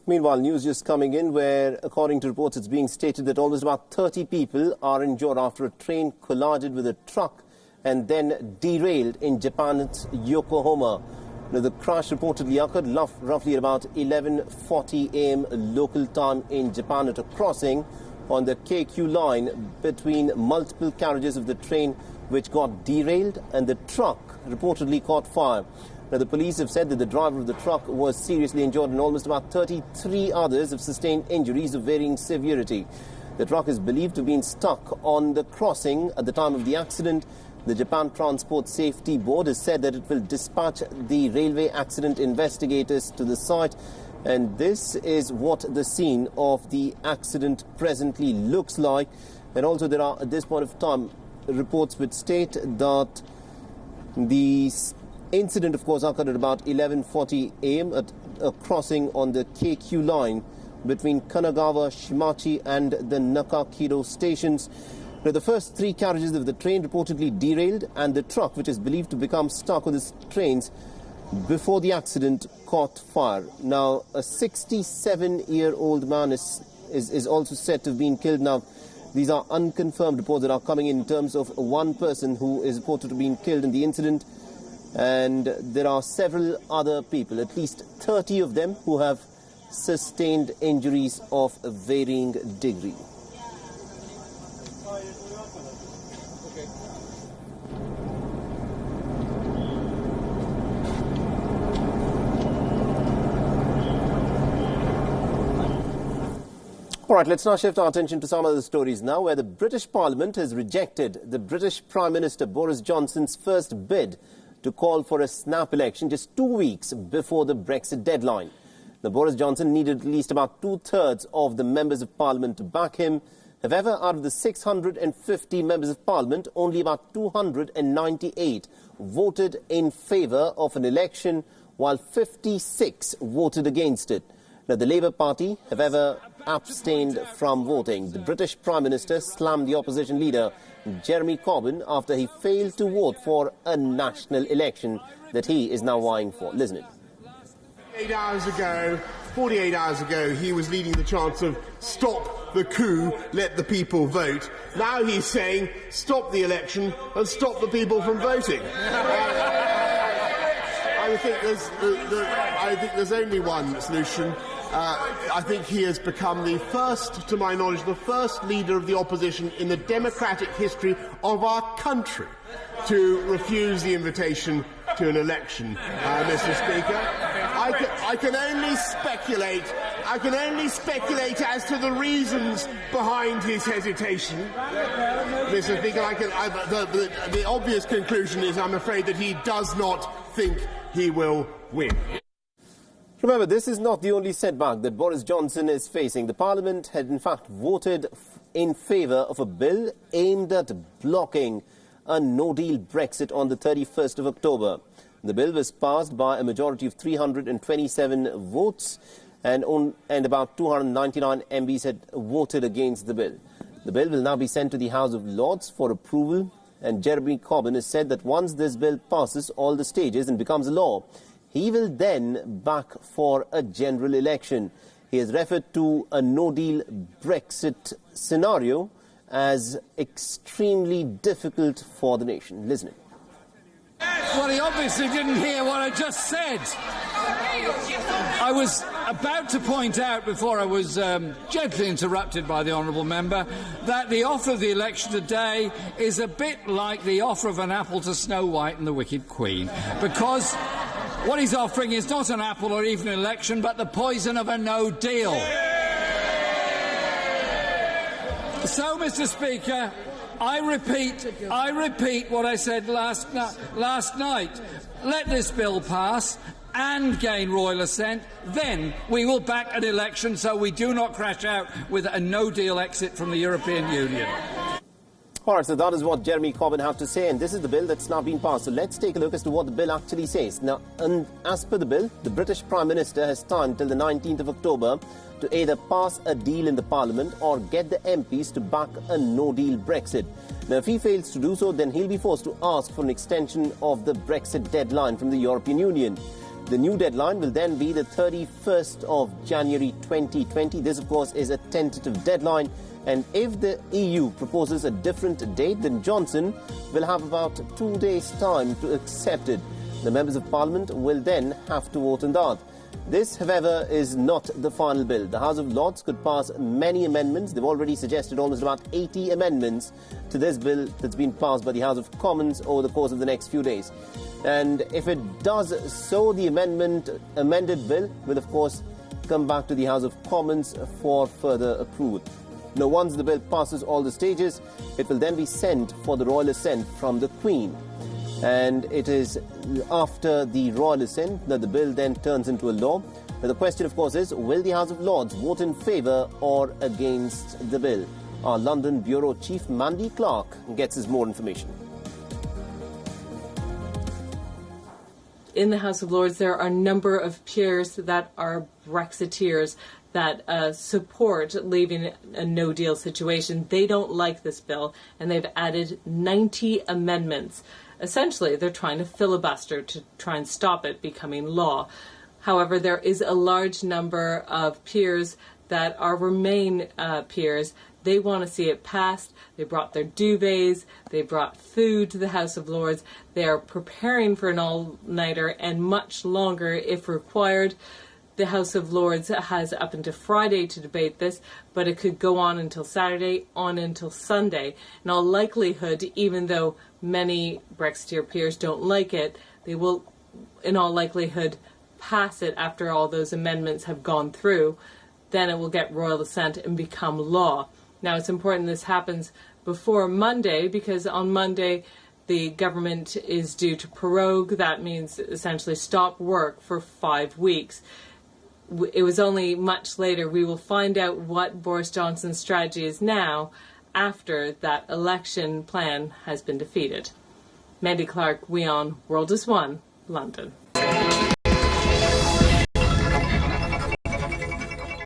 Meanwhile, news just coming in where, according to reports, it's being stated that almost about 30 people are injured after a train collided with a truck and then derailed in Japan's Yokohama. Now, the crash reportedly occurred roughly at about 11:40 a.m. local time in Japan at a crossing on the KQ line between multiple carriages of the train, which got derailed, and the truck reportedly caught fire. Now, the police have said that the driver of the truck was seriously injured and almost about 33 others have sustained injuries of varying severity. The truck is believed to have been stuck on the crossing at the time of the accident. The Japan Transport Safety Board has said that it will dispatch the railway accident investigators to the site. And this is what the scene of the accident presently looks like. And also there are, at this point of time, reports which state that the incident, of course, occurred at about 11:40 a.m. at a crossing on the KQ line between Kanagawa, Shimachi and the Nakakido stations. Now, the first three carriages of the train reportedly derailed, and the truck, which is believed to become stuck on the trains before the accident, caught fire. Now, a 67-year-old man is also said to have been killed. Now, these are unconfirmed reports that are coming in terms of one person who is reported to have been killed in the incident. And there are several other people, at least 30 of them, who have sustained injuries of varying degree. All right, let's now shift our attention to some other stories now, where the British Parliament has rejected the British Prime Minister Boris Johnson's first bid to call for a snap election just 2 weeks before the Brexit deadline. Now, Boris Johnson needed at least about two-thirds of the members of Parliament to back him. However, out of the 650 members of Parliament, only about 298 voted in favour of an election, while 56 voted against it. Now, the Labour Party, however, abstained from voting. The British Prime Minister slammed the opposition leader, Jeremy Corbyn, after he failed to vote for a national election that he is now vying for. Listen in. 48 hours ago, he was leading the chants of stop the coup, let the people vote. Now he's saying stop the election and stop the people from voting. I think there's only one solution. I think he has become the first, to my knowledge, the first leader of the opposition in the democratic history of our country to refuse the invitation to an election, Mr. Speaker. I can only speculate as to the reasons behind his hesitation, Mr. Speaker. The obvious conclusion is, I'm afraid, that he does not think he will win. Remember, this is not the only setback that Boris Johnson is facing. The Parliament had in fact voted in favour of a bill aimed at blocking a no-deal Brexit on the 31st of October. The bill was passed by a majority of 327 votes, and about 299 MPs had voted against the bill. The bill will now be sent to the House of Lords for approval, and Jeremy Corbyn has said that once this bill passes all the stages and becomes a law, he will then back for a general election. He has referred to a no-deal Brexit scenario as extremely difficult for the nation. Listen. Well, he obviously didn't hear what I just said. I was about to point out, before I was gently interrupted by the honourable member, that the offer of the election today is a bit like the offer of an apple to Snow White and the Wicked Queen, because what he's offering is not an apple or even an election, but the poison of a no deal. So, Mr. Speaker, I repeat what I said last night. Let this bill pass and gain royal assent, then we will back an election so we do not crash out with a no-deal exit from the European Union. All right, so that is what Jeremy Corbyn had to say, and this is the bill that's now been passed. So let's take a look as to what the bill actually says. Now, as per the bill, the British Prime Minister has time till the 19th of October to either pass a deal in the Parliament or get the MPs to back a no-deal Brexit. Now, if he fails to do so, then he'll be forced to ask for an extension of the Brexit deadline from the European Union. The new deadline will then be the 31st of January 2020. This, of course, is a tentative deadline. And if the EU proposes a different date, then Johnson will have about 2 days' time to accept it. The members of Parliament will then have to vote on that. This, however, is not the final bill. The House of Lords could pass many amendments. They've already suggested almost about 80 amendments to this bill that's been passed by the House of Commons over the course of the next few days. And if it does so, the amended bill will, of course, come back to the House of Commons for further approval. Now, once the bill passes all the stages, it will then be sent for the royal assent from the Queen. And it is after the royal assent that the bill then turns into a law. Now, the question, of course, is, will the House of Lords vote in favour or against the bill? Our London Bureau Chief Mandy Clark gets us more information. In the House of Lords, there are a number of peers that are Brexiteers that support leaving a no-deal situation. They don't like this bill, and they've added 90 amendments. Essentially, they're trying to filibuster to try and stop it becoming law. However, there is a large number of peers that are Remain peers. They want to see it passed. They brought their duvets. They brought food to the House of Lords. They are preparing for an all-nighter and much longer if required. The House of Lords has up until Friday to debate this, but it could go on until Saturday, on until Sunday. In all likelihood, even though many Brexiteer peers don't like it, they will, in all likelihood, pass it after all those amendments have gone through. Then it will get royal assent and become law. Now, it's important this happens before Monday, because on Monday the government is due to prorogue. That means essentially stop work for 5 weeks. It was only much later we will find out what Boris Johnson's strategy is now after that election plan has been defeated. Mandy Clark, WION, World is One, London.